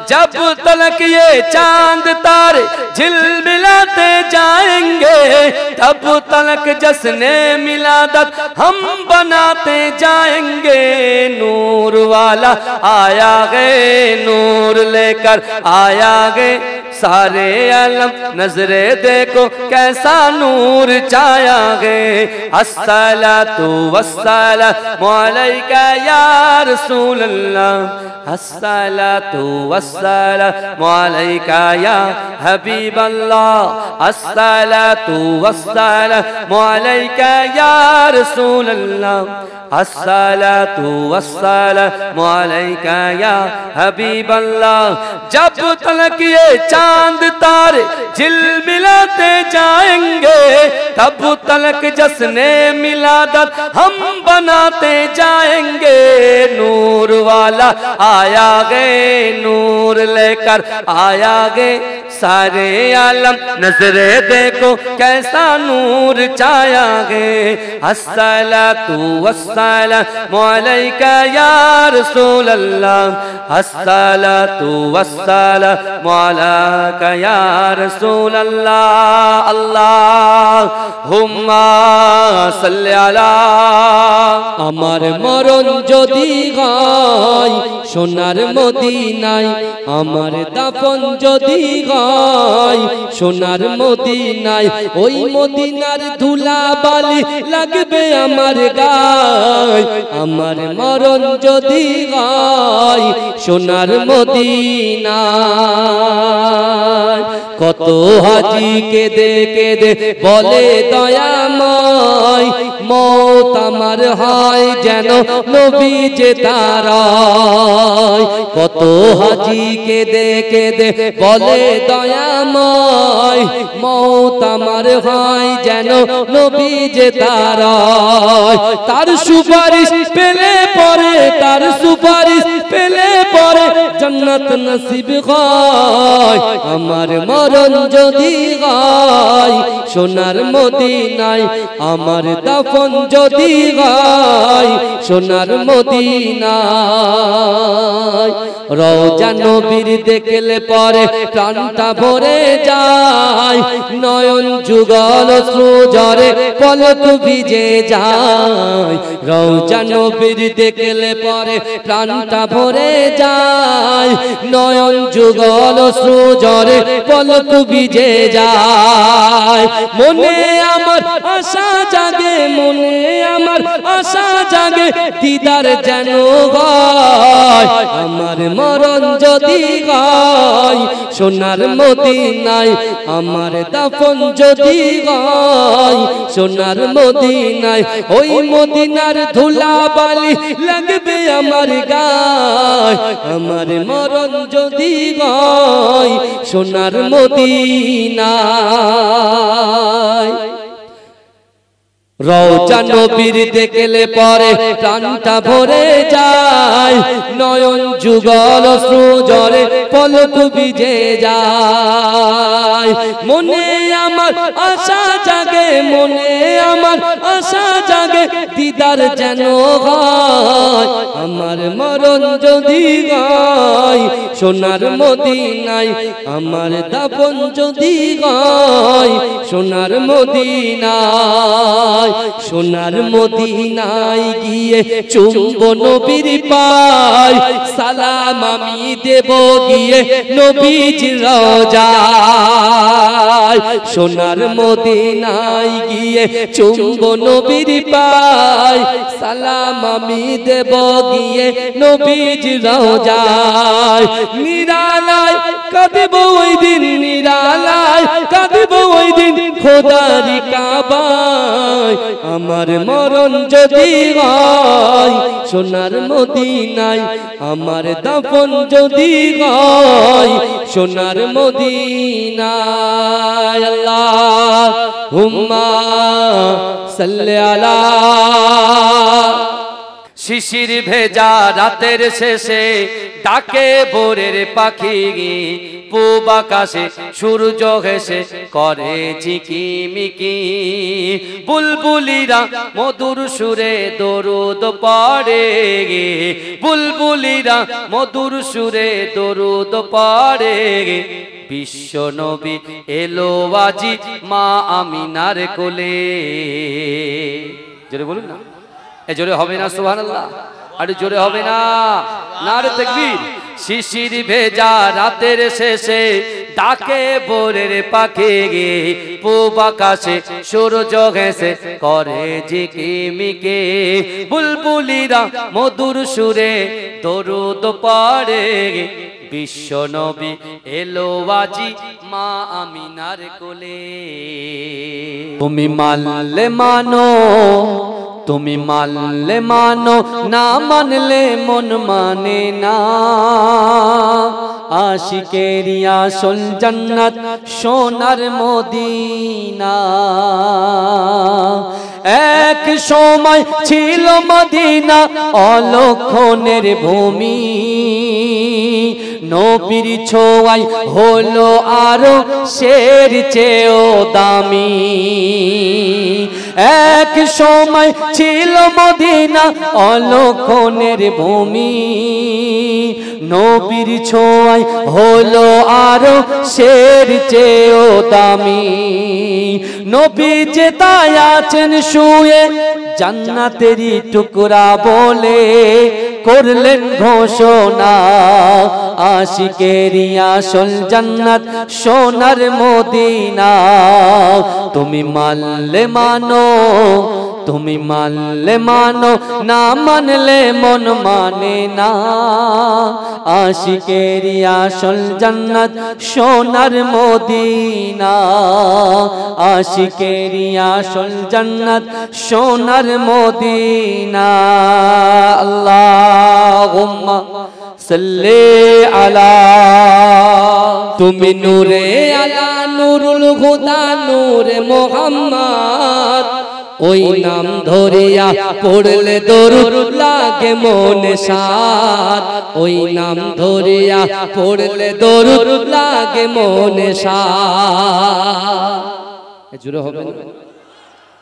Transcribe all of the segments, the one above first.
जब तलक ये चांद तारे झिलमिलाते जाएंगे, तब तलक जश्ने मिलादत हम बनाते जाएंगे। नूर वाला आया गे, नूर लेकर आया गे, सारे आलम नजरे देखो कैसा नूर छाया गे। अस्सलातु वस्सलामु अलैका या रसूल अल्लाह, अस्सलातु वस्सलामु अलैका या हबीब अल्लाह, अस्सलातु वस्सलामु अलैका या रसूल अल्लाह, अस्सलातु वस्सलामु अलैका या हबीब अल्लाह। जब तलक ये चांद तारे झिलमिलाते जाएंगे, तब तलक जश्ने मिलादत हम बनाते जाएंगे। नूर वाला आया गे, नूर लेकर आया गे, सारे आलम नजरे देखो कैसा नूर छाया गे। अस्सलातु वस्सलामु अलैका या रसूल अल्लाह, अस्सलातु वस्सलामु अलैका या रसूल अल्लाह। अल्लाहुम्मा सल्ली अला। আমার মরণ যদি হয় সোনার মদিনায়, আমার দাফন যদি হয় সোনার মদিনায়, ওই মদিনার ধুলা বালি লাগবে আমার গায়। আমার মরণ যদি হয় সোনার মদিনায়, কত হাজি কেঁদে কেঁদে বলে দয়াময়, মওত আমার হয় যেন নবী যে তারায়। কত হাজি কেঁদে কেঁদে বলে দয়াময়, মওত আমার হয় যেন নবী যে তারায়। তার সুপারিশ পেলে পরে, তার সুপারিশ পেলে পরে জান্নাত নসিব হয়। আমার মরণ যদি হয় সোনার মদিনায়, আমার দাফন যদি হয় সোনার মদিনায়। রওজা নবীর দেখলে পরে প্রাণটা ভরে যায়, নয়ন যুগল অশ্রুজরে পলক ভিজে যায়। রওজা নবীর দেখলে পরে প্রাণটা ভরে যায়, নয়ন যুগল অশ্রুজরে পলক ভিজে যায়। মনে আমার আশা জাগে, মনে আমার আশা জাগে, দিদার যেন হয়। আমার মরণ যদি হয় সোনার মদিনায়, আমার দাফন যদি হয় সোনার মদিনায়, ওই মদিনার ধুলা বালি লাগবে আমার গায়। আমার মরণ যদি হয় সোনার মদিনায়। রওজা নবীর দেখলে পরে প্রাণটা ভরে যায়, নয়ন যুগল অশ্রুজরে পলক ভিজে যায়। মনে আমার আশা জাগে, মনে আমার আশা জাগে, দিদার যেন হয়। আমার মরণ যদি হয় সোনার মদিনায়, আমার দাফন যদি হয় সোনার মদিনায়। সোনার মদিনায় গিয়ে চুম্ব নবীর পায়, সালাম আমি দেব গিয়ে নবীজির রওজায়। সোনার মদিনায় গিয়ে চুম্ব নবীর পায়, সালাম আমি দেব গিয়ে নবীজির রওজায়। নিরালায় কাঁদব ওই দিন, নিরালায় কাঁদব ওই দিন খোদারি কাবায়। আমার মরণ যদি হয় সোনার মদিনায়, আমার দাফন যদি হয় সোনার মদিনায়। আল্লাহুম্মা সাল্লি আলা। শিশির ভেজা রাতের শেষে ডাকে ভোরের পাখি, পূব আকাশে সূর্য হেসে করে ঝিকিমিকি। বুলবুলিরা মধুর সুরে দরুদ পড়ে, বুলবুলিরা মধুর সুরে দরুদ পড়ে। বিশ্ব নবী এলো আজি মা আমিনার কোলে। জোরে বলুন না, এ জোরে হবে না সুবহানাল্লাহ? আর জোরে হবে না? নারে তাকবীর। শিশির ভেজা রাতের শেষে ডাকে ভোরের পাখি, পূব আকাশে সূর্য হেসে করে ঝিকিমিকি। বুলবুলিরা মধুর সুরে দরুদ পড়ে, বিশ্ব নবী এলো আজি মা আমিনার কোলে। তুমি মানলে মানো, তুমি মানলে মানো, না মানলে মন মানে না। আশিকেরি আসল জান্নাত সোনার মদিনা। এক সময় ছিল মদিনা অলক্ষণের ভূমি, নবীর ছোঁয়ায় হলো আরো শের চেয়েও দামি। এক সময় ছিল মদিনা অলক্ষণের ভূমি, নবীর ছোঁয়ায় হলো আরো শের চেয়েও দামি। নবী যে তাই আছেন শুয়ে জান্নাতেরই টুকরা বলে করলেন ঘোষণা। আশিকেরি আসল জান্নাত সোনার মদিনা। তুমি মানলে মানো, তুমি মানলে মানো, না মানলে মন মানে না। আশিকেরি আসল জান্নাত সোনার মদিনা। আশিকেরি আসল জান্নাত সোনার মদিনা। আল্লাহুম্মা সাল্লি আলা। তুমি নূরে আলা নূরুল হুদা নূরে মুহাম্মদ, ওই নাম ধরিয়া পড়লে দরুদ লাগে মনে সাদ। ওই নাম ধরিয়া পড়লে দরুদ লাগে মনে সাদ। এ জোরে হবে না?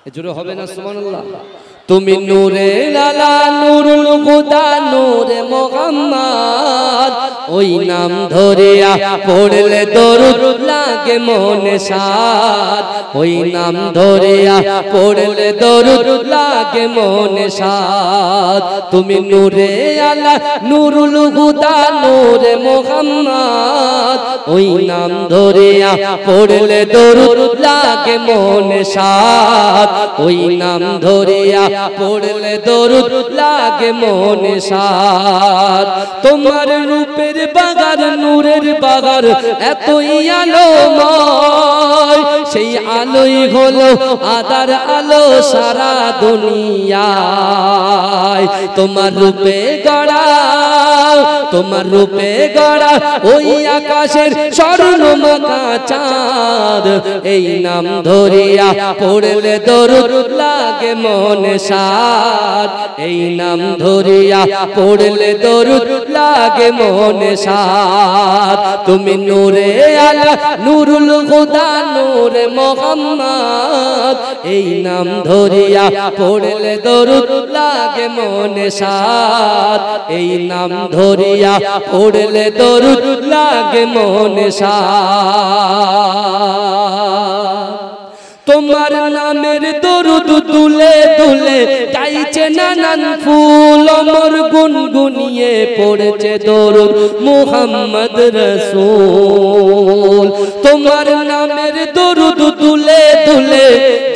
এ জোরে হবে না সুবহানাল্লাহ? তুমি নূরে আলা নূরুল হুদা নূরে মুহাম্মদ, ওই নাম ধরিয়া পড়লে দরুদ লাগে মনে সাদ। ওই নাম ধরিয়া পড়লে দরুদ লাগে মনে সাদ। তুমি নূরে আলা নূরুল হুদা নূরে মুহাম্মদ, ওই নাম ধরিয়া পড়লে দরুদ লাগে মনে সাদ। ওই নাম ধরিয়া পড়লে দরুদ লাগে মনে সাদ। তোমার রূপের বাগার নূরের বাগার এতই আলোময়, সেই আলোই হলো আদার আলো সারা দুনিয়ায়। তোমার রূপে গড়া, তোমার রূপে গড়া ওই আকাশের স্বর্ণমাখা চাঁদ। এই নাম ধরিয়া পড়লে দরুদ লাগে মনে সাদ। এই নাম ধরিয়া পড়লে দরুদ লাগে মনে সাদ। তুমি নূরে আলা নূরুল হুদা নূরে মুহাম্মদ, এই নাম ধরিয়া পড়লে দরুদ লাগে মনে সাদ। এই নাম ধরিয়া পড়লে দরুদ লাগে মনে সাদ। তোমার নামের দরুদ তুলে তুলে গাইছে নানান ফুল, অমর গুনগুনিয়ে পড়ছে দরুদ মুহাম্মদ রাসূল। তোমার নামের দরুদ তুলে তুলে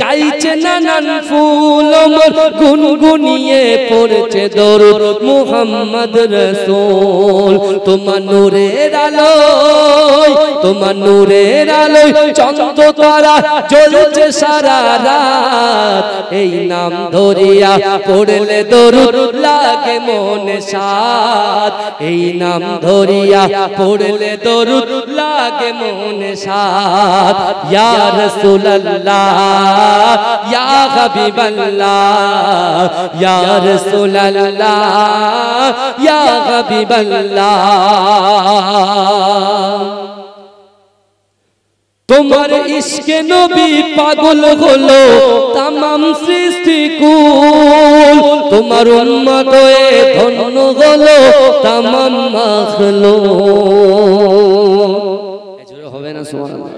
গাইছে নানান ফুল, অমর গুনগুনিয়ে পড়ছে দরুদ মুহাম্মদ রাসূল। তোমার নূরের আলোয়, তোমার নূরের আলোয় চন্দ্র তারা জ্বলছে সারা রাত। এই নাম ধরিয়া পড়লে দরুদ লাগে মনে সাদ। এই নাম ধরিয়া পড়লে দরুদ লাগে মনে সাদ। ইয়া রাসূলুল্লাহ या हबीब अल्लाह या रसूल अल्लाह या हबीब अल्लाह। তোমার ইশকে নবী পাগল হলো तमाम সৃষ্টি কুল, তোমার উম্মত হয়ে ধন্য হলো तमाम মাখলুক। জোরে হবে না সুবহানাল্লাহ,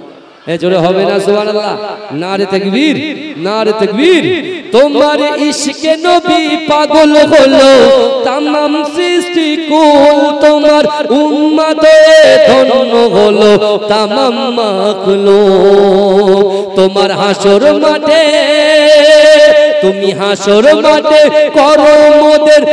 জোরে হবে না সুবহানাল্লাহ, নারে তাকবীর, নারে তাকবীর। তোমার ইশকে নবী পাগল হলো तमाम সৃষ্টি কুল, তোমার উম্মত হয়ে ধন্য হলো तमाम মাখলুক। তোমার হাসর মাঠে, তুমি হাসর মাঠে করো মোদের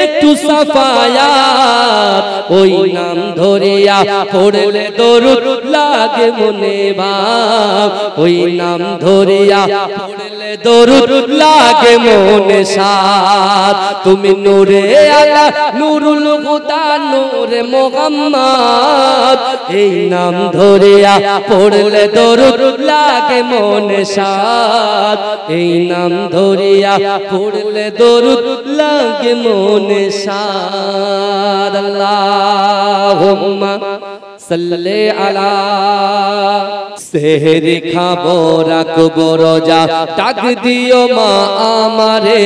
একটু সাফায়াত, ওই নাম ধরিয়া পড়লে দরুদ লাগে মনে ভাব, ওই নাম ধরিয়া পড়লে দরুদ লাগে মনে সাদ। তুমি নূরে আলা নূরুল হুদা নূরে মুহাম্মদ, এই নাম ধরিয়া পড়লে দরুদ লাগে মনে সাদ, এই নাম ধরিয়া পড়লে দরুদ লাগে মনে সাদ। আল্লাহুম্মা সাল্লি আলা। সেহরি খাবো রাখবো রোজা, ডাক দিও মা আমারে,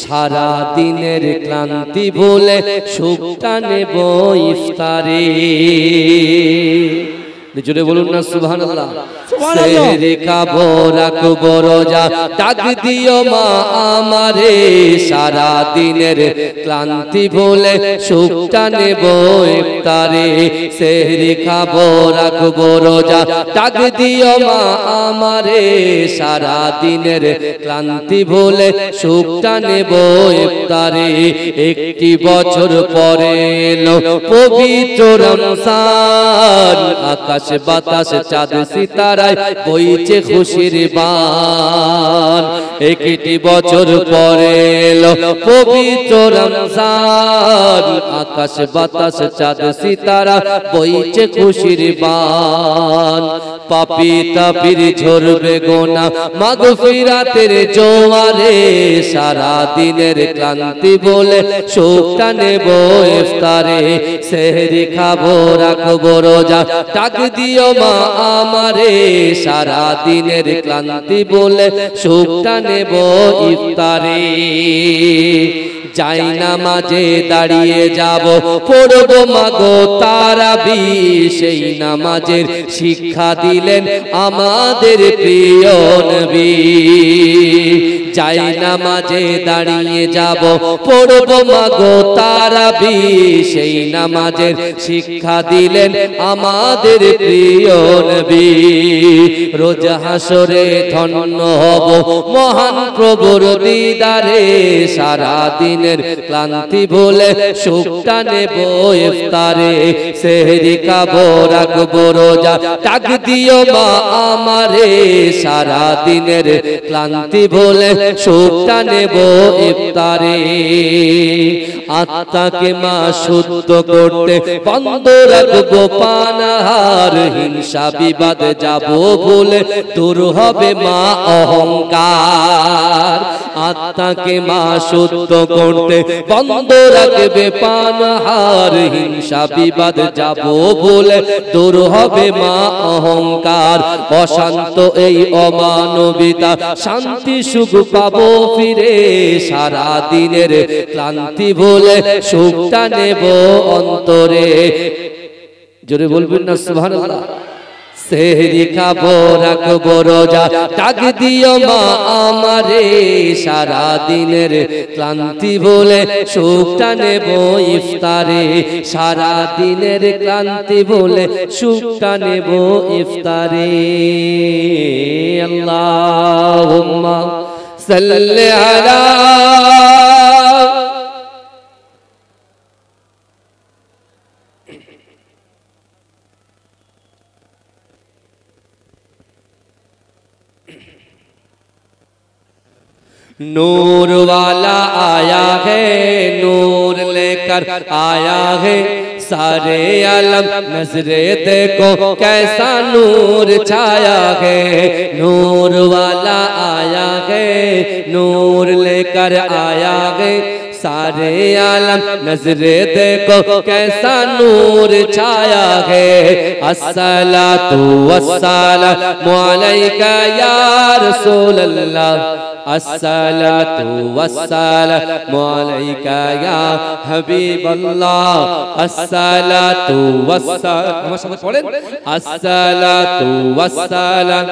সারা দিনের ক্লান্তি ভুলে সুখটা নেব ইফতারে। জোরে বলুন না সুবহানাল্লাহ। সেহরি খাবো রাখবো রোজা, ডাক দিও মা আমারে, সারা দিনের ক্লান্তি ভুলে সুখটা নেব ইফতারে। সেহরি খাবো রাখবো রোজা, ডাক দিও মা আমারে, সারা দিনের ক্লান্তি ভুলে সুখটা নেব ইফতারে। একটি বছর পরে এলো পবিত্র রমজান, আকাশ বাতাস চাঁদ সিতারায় বইছে খুশির বান। একটি বছর পরে এলো পবিত্র রমজান, আকাশ বাতাস চাঁদ সিতারা বইছে খুশির বান। পাপী তাপির ঝরবে গোনা মাগফিরাতের জোয়ারে, সারা দিনের ক্লান্তি বলে সুখটা নেব ইফতারে। সেহরি খাবো রাখবো রোজা, ডাক দিও মা আমারে, সারা দিনের ক্লান্তি বলে সুখটা নেব ইফতারে। যাই নামাজে দাঁড়িয়ে যাব পড়বো মাগো তারাবি, সেই নামাজের শিক্ষা দিলেন আমাদের প্রিয় নবী। যাই নামাজে দাঁড়িয়ে যাব পড়বো মাগো তারাবি, সেই নামাজের শিক্ষা দিলেন আমাদের প্রিয় নবী। রোজ হাসরে ধন্য হব মহান প্রভুর দিদারে, সারা দিনের ক্লান্তি ভুলে সুখটা নেব ইফতারে। সেহরি খাবো রাখবো রোজা, ডাক দিও মা আমারে, সারা দিনের ক্লান্তি ভুলে সুখটা নেব ইফতারে। আত্মাকে মা শুদ্ধ করতে বন্ধ রাখবো পানাহার, হিংসা বিবাদ যাব ভুলে দূর হবে মা অহংকার। আত্মাকে মা শুদ্ধ করতে বন্ধ রাখবে পানাহার, হিংসা বিবাদ যাব ভুলে দূর হবে মা অহংকার। অশান্ত এই অমানবিতা শান্তি সুখ পাবো ফিরে, সারা দিনের ক্লান্তি ভুলে সুখটা নেব অন্তরে। জোরে বলবেন না সুবহানাল্লাহ। সেহরি খাবো রাখবো রোজা, ডাক দিও মা আমারে, সারা দিনের ক্লান্তি ভুলে সুখটা নেব ইফতারে। সারা দিনের ক্লান্তি ভুলে সুখটা নেব ইফতারে। আল্লাহুম্মা সাল্লি আলা। नूर वाला आया है, नूर लेकर आया है, सारे आलम नजरे देखो कैसा नूर छाया है, नूर वाला आया है, नूर लेकर आया है। सारे आलम नजरे देखो कैसा नूर छाया है। अस्सलातु वस्सलामु अलैका या रसूल अल्लाह, अस्सलातु वस्सलामु अलैका या हबीब अल्लाह, अस्सलातु वस्सलाम, আমার সাথে পড়েন, अस्सलातु वस्सलाम।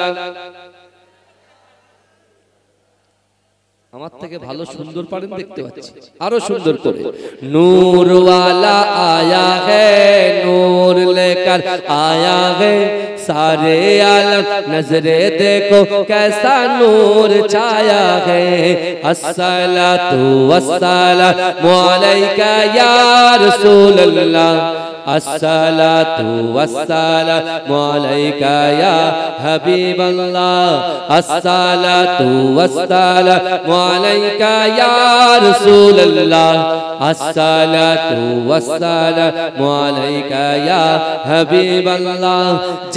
আমার থেকে ভালো সুন্দর পারেন দেখতে পাচ্ছি, আরো সুন্দর করে। नूर वाला आया है, नूर लेकर आया है, सारे आलम नजरे देखो कैसा नूर छाया है। अस्सलातु वस्सलामु अलैका या रसूल अल्लाह, अस्सलातु वस्सलामु अलैका या हबीब अल्लाह, अस्सलातु वस्सलामु अलैका या रसूल अल्लाह, अस्सलातु वस्सलामु अलैका या हबीब अल्लाह।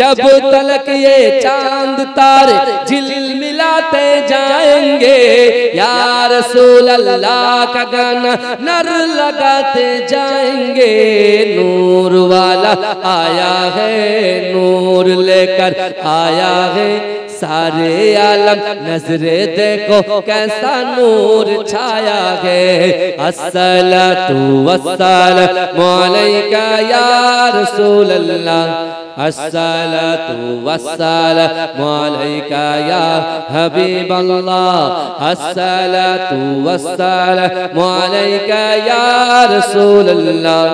जब तलक ये चांद तारे झिलमिलाते जाएंगे, या रसूल अल्लाह का गाना नर लगाते जाएंगे। नूर वाला आया है, नूर लेकर आया है, सारे आलम नजरे देखो कैसा नूर छाया है। अस्सलातु वस्सलामु अलैका या रसूल अल्लाह, अस्सलातु वस्सलामु अलैका या हबीब अल्लाह, अस्सलातु वस्सलामु अलैका या रसूल अल्लाह,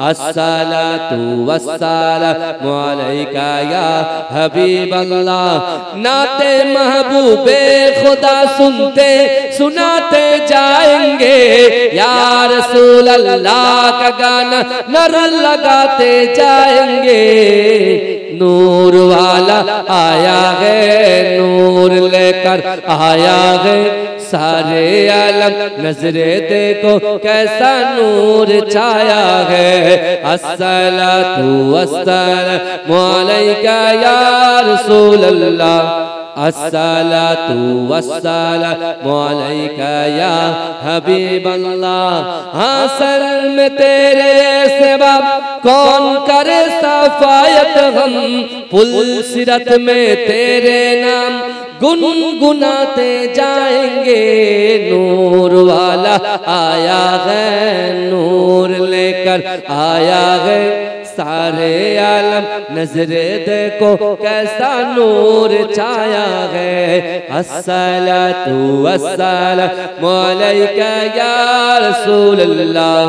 अस्सलातु वस्सलामु अलैका या हबीब अल्लाह। नाते महबूबे खुदा सुनते सुनाते जाएंगे, या रसूल अल्लाह का गाना नर लगाते जाएंगे। नूर वाला आया है, नूर लेकर आया है, सारे आलम नजरे देखो कैसा नूर छाया है। अस्सलातु वस्सलामु अलैका या रसूल अल्लाह, अस्सलातु वस्सलामु अलैका या हबीब अल्लाह। हाँ सर में तेरे सेवा कौन करे सफायत, हम पुलसिरत में तेरे नाम गुनगुनाते जाएंगे। नूर वाला आया है, नूर लेकर आया है, सारे आलम नजरे देखो कैसा नूर छाया है। अस्सलातु वस्सलामु अलैका या रसूल अल्लाह,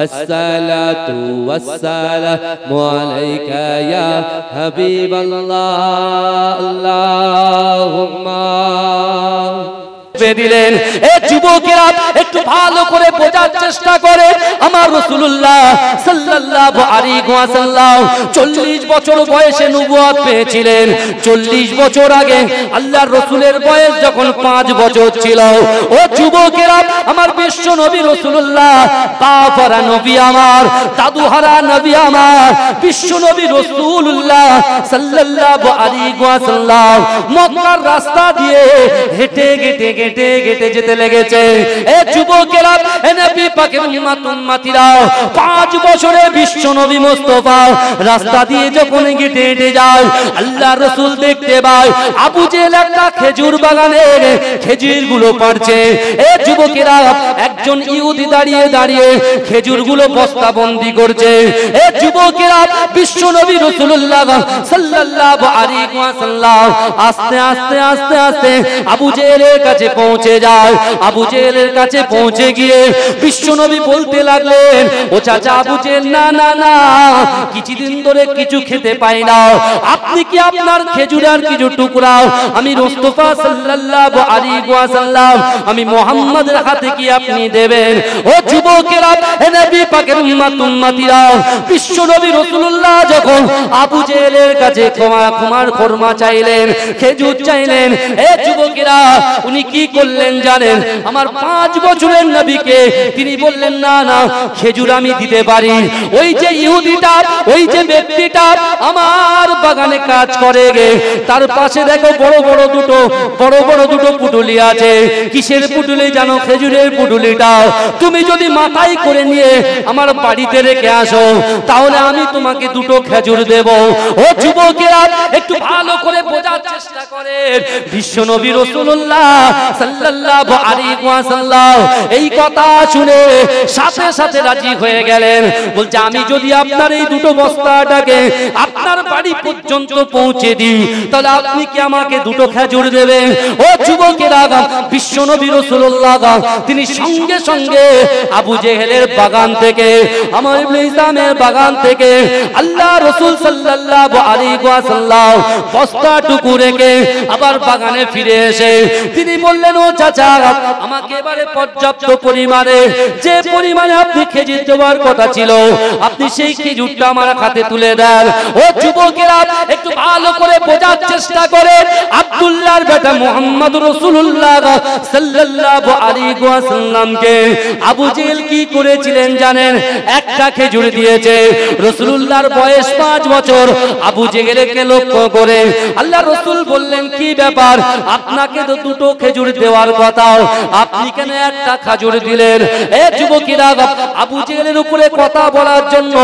अस्सलातु वस्सलामु अलैका या हबीब अल्लाह। अल्लाहुम्मा দিলেন। এই যুবকেরা একটু ভালো করে বোঝার চেষ্টা করে, আমার রাসূলুল্লাহ সাল্লাল্লাহু আলাইহি ওয়াসাল্লাম 40 বছর বয়সে নবুয়ত পেয়েছিলেন। 40 বছর আগে আল্লাহর রাসূলের বয়স যখন 5 বছর ছিল। ও যুবকেরা, আমার বিশ্ব নবী রাসূলুল্লাহ, বাপহারা নবী আমার, দাদুহারা নবী আমার, বিশ্ব নবী রাসূলুল্লাহ সাল্লাল্লাহু আলাইহি ওয়াসাল্লাম মক্কার রাস্তা দিয়ে হেঁটে হেঁটে হেঁটে হেঁটে যেতে লেগেছে। এ যুবকেরা, এ নবী পাকের উম্মতিরা, 5 বছরে বিশ্ব নবী মুস্তাফা রাস্তা দিয়ে যখন হেঁটে হেঁটে যায়, আল্লাহর রাসূল দেখতে পায় আবু জেহেল একটা খেজুর বাগানের খেজুরগুলো পাড়ছে। এ যুবকেরা, একজন ইহুদি দাঁড়িয়ে দাঁড়িয়ে খেজুরগুলো বস্তাবন্দি করছে। এ যুবকেরা, বিশ্ব নবী রাসূলুল্লাহ সাল্লাল্লাহু আলাইহি ওয়াসাল্লাম আস্তে আস্তে আস্তে আস্তে আবু জেহেলের কাছে পৌঁছে যায়। আবু জেহেলের কাছে পৌঁছে গিয়ে বিশ্ব নবী বলতে লাগলেন, ও চাচা আবু জেহেল, না না না, কিছুদিন ধরে কিছু খেতে পাই না, আপনি কি আপনার খেজুরের কিছু টুকরা আমি মুস্তাফা সাল্লাল্লাহু আলাইহি ওয়াসাল্লাম, আমি মুহাম্মাদের হাতে কি আপনি দেবেন? ও যুবকেরা, হে নবী পাকের উম্মতিরা, বিশ্ব নবী রাসূলুল্লাহ যখন আবু জেহেলের কাছে ক্ষমা চাইলেন, খেজুর চাইলেন, এ যুবকেরা, উনি কি করলেন জানেন? আমার 5 বছর খেজুরের নবীকে তিনি বললেন না না খেজুর আমি দিতে পারি। ওই যে ইহুদিটা ওই যে ব্যক্তিটা আমার বাগানে কাজ করে গে, তার পাশে দেখো বড় বড় দুটো পুটুলি আছে। কিসের পুটুলি জানো? খেজুরের পুটুলিটা। তুমি যদি মাথায় করে নিয়ে আমার বাড়িতে রেখে আসো তাহলে আমি তোমাকে দুটো খেজুর দেব। ও যুবকেরা একটু ভালো করে বোঝার চেষ্টা করেন। বিশ্বনবী রাসূলুল্লাহ সাল্লাল্লাহু আলাইহি ওয়াসাল্লাম এই কথা শুনে সাথে সাথে রাজি হয়ে গেলেন। বলছে আমি যদি আপনার এই দুটো বস্তাটাকে আপনার বাড়ি পর্যন্ত পৌঁছে দিই তাহলে আপনি কি আমাকে দুটো খেজুর দেবেন? ও যুবকেরা, বিশ্বনবী রাসূলুল্লাহ তিনি সঙ্গে সঙ্গে আবু জেহেলের বাগান থেকে আমার ইবনে ইসহামের বাগান থেকে আল্লাহ রাসূল সাল্লাল্লাহু আলাইহি ওয়াসাল্লাম বস্তাটুকু রেখে আবার বাগানে ফিরে এসে তিনি বললেন ও চাচা আমাকে এবারে পর্যাপ্ত পরিমাণে যে পরিমাণে আপনি খেজুর দেওয়ার কথা ছিল আপনি সেই খেজুরটা আমার হাতে তুলে দেন। ও যুবকেরা একটু ভালো করে বোঝার চেষ্টা করেন। আব্দুল্লাহর বেটা মুহাম্মদ রাসূলুল্লাহ সাল্লাল্লাহু আলাইহি ওয়াসাল্লামকে আবু জেহেল কি করেছিলেন জানেন? একটা খেজুর দিয়েছে। রাসূলুল্লাহর বয়স 5 বছর। আবু জেহেলকে লক্ষ্য করে আল্লাহ রাসূল বললেন কি ব্যাপার, আপনাকে তো দুটো খেজুর দেওয়ার কথা, আপনি কেন একটা খেজুর দিলেন? এ যুবকেরা, আবু জেহেলের উপরে কথা বলার জন্য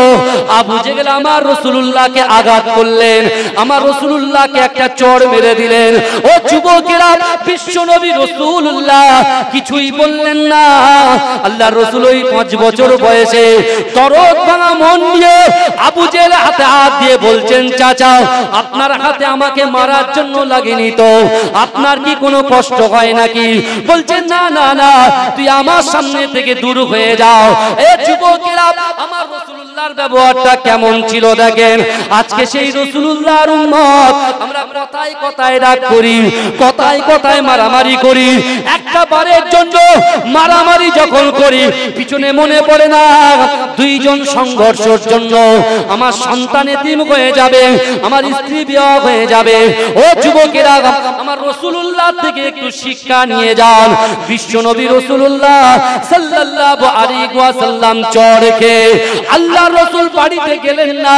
আবু জেহেল আমার রাসূলুল্লাহকে আঘাত করলেন, আমার রাসূলুল্লাহকে একটা চড় মেরে দিলেন। ও যুবকেরা, বিশ্বনবী রাসূলুল্লাহ কিছুই বললেন না। আল্লাহর রাসূল ওই 5 বছর বয়সে তরত ভাঙা মন নিয়ে আবু জেহেলের হাতে হাত দিয়ে বলছেন চাচা আপনার হাতে আমাকে মারার জন্য লাগেনি তো, আপনার কি কোনো কষ্ট হয় নাকি? বলছেন না না না তুই আমার সামনে থেকে দূর হয়ে যাও। এ যুবকেরা, আমার রাসূলুল্লাহর ব্যবহারটা কেমন ছিল দেখেন। আজকে সেই রাসূলুল্লাহর উম্মত আমরা কথায় কথায় রাগ করি, কথায় কথায় মারামারি করি। একটা বারের জন্য মারামারি যখন করি পিছনে মনে পড়ে না দুইজন সংঘর্ষের জন্য আমার সন্তান এতিম হয়ে যাবে, আমার স্ত্রী বিবাহ হয়ে যাবে। ও যুবকেরা, আমার রাসূলুল্লাহ থেকে একটু শিক্ষা নিয়ে যান। বিশ্বনবী রাসূলুল্লাহ সাল্লাল্লাহু আলাইহি ওয়াসাল্লাম চড় খেয়ে আল্লাহর রাসূল বাড়িতে গেলেন না।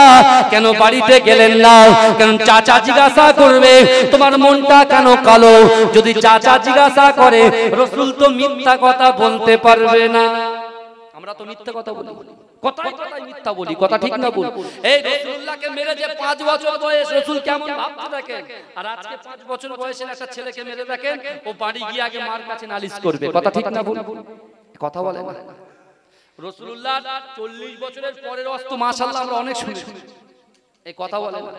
কেন বাড়িতে গেলেন না? কারণ চাচা জিজ্ঞাসা করবে তোমার মনটা কেন কালো। যদি চাচা জিজ্ঞাসা করে রাসূল তো মিথ্যা কথা বলতে পারবে না। আমরা তো মিথ্যা কথা বলি, কথায় কথায় মিথ্যা বলি, কথা ঠিক না বল? এই রাসূলুল্লাহকে মেরে যে 5 বছর বয়স রাসূল কেমন ভাবতে দেখেন, আর আজকে 5 বছর বয়সের একটা ছেলেকে মেরে দেখেন ও বাড়ি গিয়ে আগে মার কাছে নালিশ করবে, কথা ঠিক না বল? কথা বলে না। রাসূলুল্লাহ 40 বছরের পরের অস্ত মাশাআল্লাহ আমরা অনেক শুনেছি, এই কথা বলে না,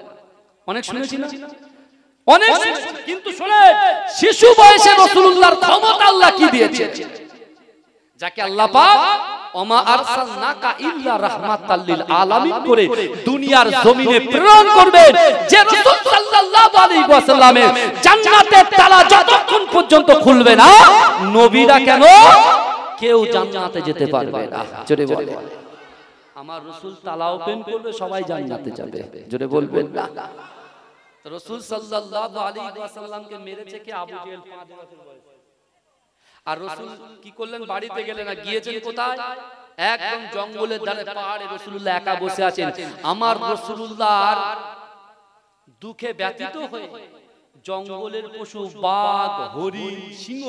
অনেক শুনেছি না, অনেক শুনেছি। কিন্তু শুনেন শিশু বয়সে রাসূলুল্লাহর ক্ষমতা আল্লাহ কি দিয়েছে, যাকে আল্লাহ পাক ওমা আরসালনাকা ইল্লা রাহমাতাল লিল আলামিন করে দুনিয়ার জমিনে প্রেরণ করবেন। যে রাসূল সাল্লাল্লাহু আলাইহি ওয়াসাল্লামের জান্নাতের তালা যতক্ষণ পর্যন্ত খুলবে না নবীরা কেন কেউ জান্নাতে যেতে পারবে না। জোরে বলে আমার রাসূল তালা ওপেন করবে সবাই জান্নাতে যাবে। জোরে বলবেন না? তো রাসূল সাল্লাল্লাহু আলাইহি ওয়াসাল্লামকে মেরেছে কে? আবু জেহেল 5 বছর বয়সে। আর রাসূল কি করলেন? বাড়িতে গেলেন না, গিয়েছেন কোথায়? একদম জঙ্গলের ধারে পাহাড়ে রাসূলুল্লাহ একা বসে আছেন। আমার রাসূলুল্লাহর দুঃখে ব্যথিত হয়ে জঙ্গলের পশু বাঘ হরিণ সিংহ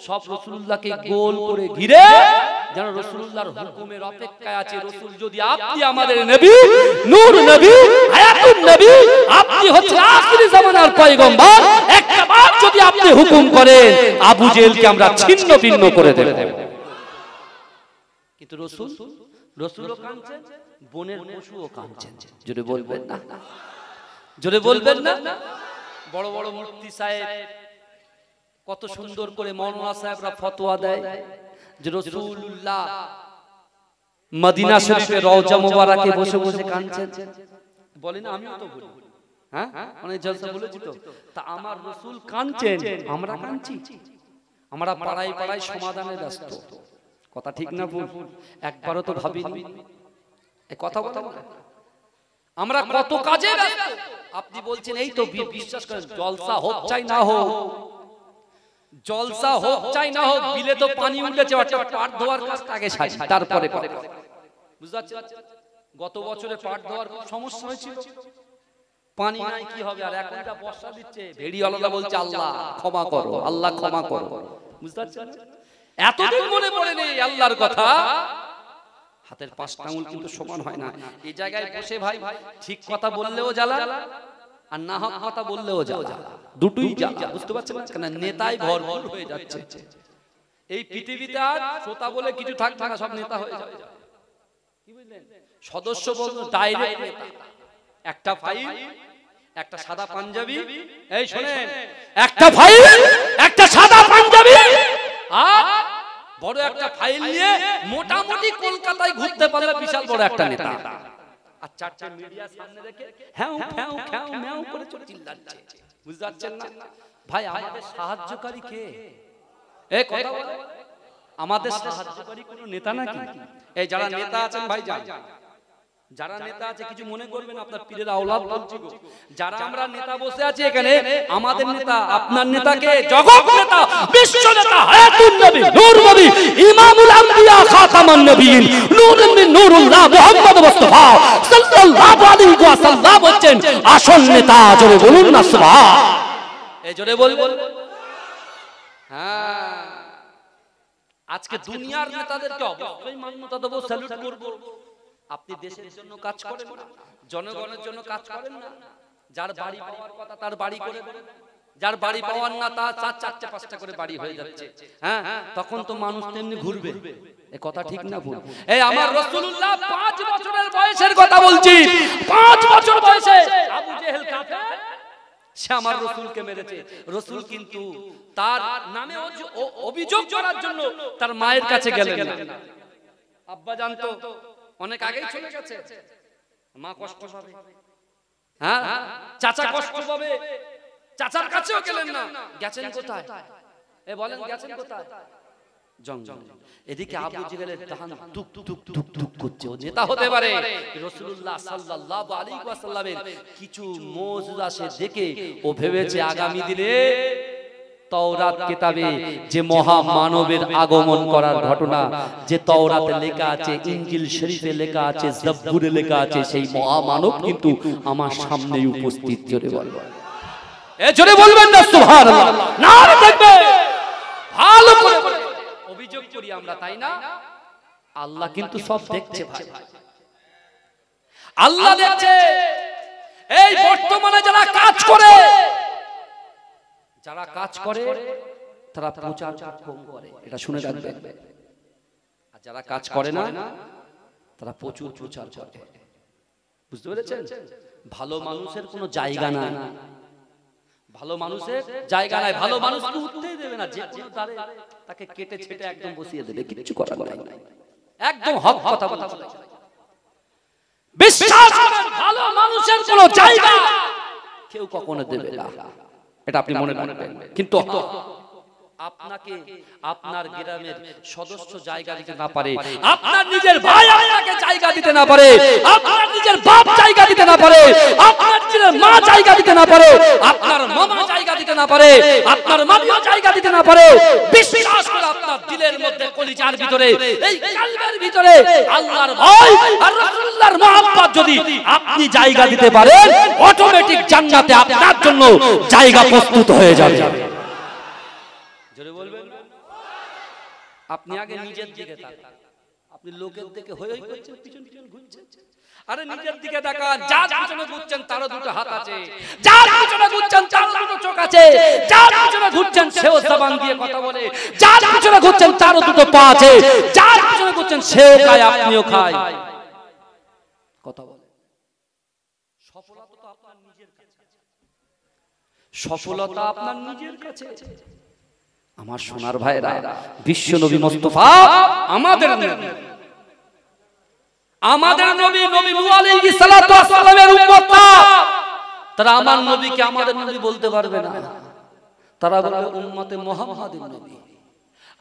সব রাসূলুল্লাহকে গোল করে ঘিরে যেন রাসূলুল্লাহর হুকুমের অপেক্ষায় আছে। রাসূল যদি আপনি আমাদের নবী, নূর নবী, হায়াতুন নবী, আপনি হচ্ছেন আখিরি জামানার পয়গম্বর, একটা বার যদি আপনি হুকুম করেন আবু জেহেলকে আমরা ছিন্ন ভিন্ন করে দেব। কিন্তু রাসূলও কাঁদছেন, বনের পশুও কাঁদছেন। জোরে বলবেন না? জোরে বলবেন না? বড় বড় মুফতি সাহেব কত সুন্দর করে মাওলানা সাহেবরা ফতোয়া দেয় যে রাসূলুল্লাহ মদিনা শরীফে রওজা মুবারাকে বসে বসে কাঁদছেন। বলেন আমিও তো বলি, হ্যাঁ অনেক জলসা বলেছি তো। তা আমার রাসূল কাঁদছেন, আমরা কাঁদছি? আমরা পাড়ায় পাড়ায় সমাধানে ব্যস্ত, কথা ঠিক না ভুল? একবারও তো ভাবিনি এই কথা বলা। আমরা কত কাজে ব্যস্ত। আপনি বলছেন এই তো বিশ্বাস করেন জলসা হোক চাই না হোক জলসা হোক চাই না হোক, বিলে তো পানি উঠেছে, অর্থাৎ পাট ধোয়ার কাজটা আগে সারি, তারপরে বুঝতে পারছেন? গত বছরে পাট ধোয়ার খুব সমস্যা হয়েছিল, পানি নাই কি হবে, আর এখন যা বর্ষা দিচ্ছে ভেড়িওয়ালারা বলছে আল্লাহ ক্ষমা করো, আল্লাহ ক্ষমা করো। বুঝতে পারছেন? এতদিন মনে পড়ে নেই আল্লাহর কথা। হাতের 5টা আঙুল কিন্তু সমান হয় না। এই জায়গায় বসে ভাই ঠিক কথা বললেও জ্বালা, আর না হক কথা বললেও জ্বালা, দুটোই জ্বালা। বুঝতে পারছেন না? কেন নেতাই ভরপুর হয়ে যাচ্ছে। এই পৃথিবীতে আর শ্রোতা বলে কিছু থাকবে না, সব নেতা হয়ে যাবে। কি বুঝলেন? সদস্য বলতে ডাইরেক্ট নেতা। একটা ফাইল, একটা সাদা পাঞ্জাবি, এই শুনেন, একটা ফাইল, একটা সাদা পাঞ্জাবি, আর বড় একটা ফাইল নিয়ে মোটামুটি কলকাতায় ঘুরতে পারলে বিশাল বড় একটা নেতা। আর 4টা মিডিয়া সামনে রেখে হ্যাঁ হ্যাঁ হ্যাঁ ম্যাও করে চিল্লাচ্ছে। বুঝতে পারছেন না ভাই? আমাদের সাহায্যকারী কে? এই কথা বলে আমাদের সাহায্যকারী কোনো নেতা নাকি? এই যারা নেতা আছেন ভাই, যারা নেতা আছে কিছু মনে করবেন, আপনার পীরের আওলাদ বলছি গো, যারা আমরা নেতা বসে আছি এখানে, আমাদের নেতা আপনার নেতাকে জগৎ নেতা, বিশ্ব নেতা, হায়াতুন নবী, নূর নবী, ইমামুল আম্বিয়া, খাতামুন নবিয়্যিন, নূরুন মিন নূরিল্লাহ, মুহাম্মদ মুস্তাফা সাল্লাল্লাহু আলাইহি ওয়াসাল্লাম বলেন আসল নেতা। জোরে বলুন না সুবহান। এই জোরে বলুন। হ্যাঁ, আজকে দুনিয়ার নেতাদেরকে অবশ্যই মান্যতা দেব, স্যালুট করব। আপনি দেশের জন্য কাজ করেন না, জনগণের জন্য কাজ করেন না। যার বাড়ি পাওয়ার কথা তার বাড়ি করে দেন, যার বাড়ি পাওয়ার না তার 4টা 5টা করে বাড়ি হয়ে যাচ্ছে। হ্যাঁ, তখন তো মানুষ তেমনি ঘুরবে। এই কথা ঠিক না ভুল? এই আমার রাসূলুল্লাহ 5 বছরের বয়সের কথা বলছি। 5 বছর বয়সে আবু জেহেল কাফের, সে আমার রাসূলকে মেরেছে। রাসূল কিন্তু তার নামে অভিযোগ করার জন্য তার মায়ের কাছে গেলেন না। আব্বা জানতো অনেক আগেই চলে গেছে, মা কষ্ট পাবে, হ্যাঁ চাচা কষ্ট পাবে, চাচার কাছেও গেলেন না। গেছেন কোথায়? এ বলেন গেছেন কোথায়? জঙ্গল। এদিকে আবু জেহেলের দান টুক টুক টুক টুক করছে। ও নেতা হতে পারে। রাসূলুল্লাহ সাল্লাল্লাহু আলাইহি ওয়াসাল্লামের কিছু মুজিজা সে দেখে ও ভেবেছে আগামী দিনে তাওরাত কিতাবে যে মহামানবের আগমন করার ঘটনা, যে তাওরাতে লেখা আছে, ইনজিল শরীফে লেখা আছে, জাবুরে লেখা আছে, সেই মহামানব কিন্তু আমার সামনেই উপস্থিত। জোরে বলবেন, এ জোরে বলবেন না সুবহানাল্লাহ। নারে দেখবে ভালো করে অভিযোগ করি আমরা, তাই না? আল্লাহ কিন্তু সব দেখছে ভাই, আল্লাহ দেখছে। এই বর্তমানে যারা কাজ করে, যারা কাজ করে তারা প্রচার কম করে, এটা শুনে রাখবেন। আর যারা কাজ করে না তারা প্রচুর প্রচার করে। বুঝতে পেরেছেন? ভালো মানুষের কোনো জায়গা নাই, ভালো মানুষের জায়গা নাই। ভালো মানুষকে উঠতেই দেবে না, যে কোনো দ্বারে তাকে কেটে ছেটে একদম বসিয়ে দেবে, কিছু করার নাই। একদম হক কথা বলা। বিশ্বাস করেন, ভালো মানুষের কোনো জায়গা কেউ কখনো দেবে না, এটা আপনি মনে রাখবেন। কিন্তু আপনাকে আপনার গ্রামের সদস্য জায়গা দিতে না পারে, আপনার নিজের ভাই আপনাকে জায়গা দিতে না পারে, আপনার নিজের বাপ জায়গা দিতে না পারে, আপনার নিজের মা জায়গা দিতে না পারে, আপনার মামা জায়গা দিতে না পারে, আপনার মামিও জায়গা দিতে না পারে, বিশ্বাস করে আপনার দিলের মধ্যে, কলিজার ভিতরে, এই কলবের ভিতরে আল্লাহর ভয় আর রাসূলুল্লাহর মহব্বত যদি আপনি জায়গা দিতে পারেন, অটোমেটিক জান্নাতে আপনার জন্য জায়গা প্রস্তুত হয়ে যাবে। জোরে বলবেন। আপনি আগে নিজের দিকে তাকান, আপনি লোকের দিকে হই হই করছেন, পিছন পিছন ঘুরছেন। আরে নিজের দিকে তাকান, যার পিছনে ঘুরছেন তারও দুটো হাত আছে, যার পিছনে ঘুরছেন তারও দুটো চোখ আছে, যার পিছনে ঘুরছেন সেও জবান দিয়ে কথা বলে, যার পিছনে ঘুরছেন তারও দুটো পা আছে, যার পিছনে ঘুরছেন সেও খায় আপনিও খায়, কথা বলে। সফলতা তো আপনার নিজের কাছে, সফলতা আপনার নিজের কাছে। আমার সোনার ভাইরা, বিশ্ব নবী মুস্তাফা আমাদের নবী, আমাদের নবী, নবী নূহ আলাইহিস সালাতু ওয়াস সালামের উম্মত না। তারা আমার নবীকে আমাদের নবী বলতে পারবে না, তারা বলবে উম্মতে মুহাম্মাদের নবী।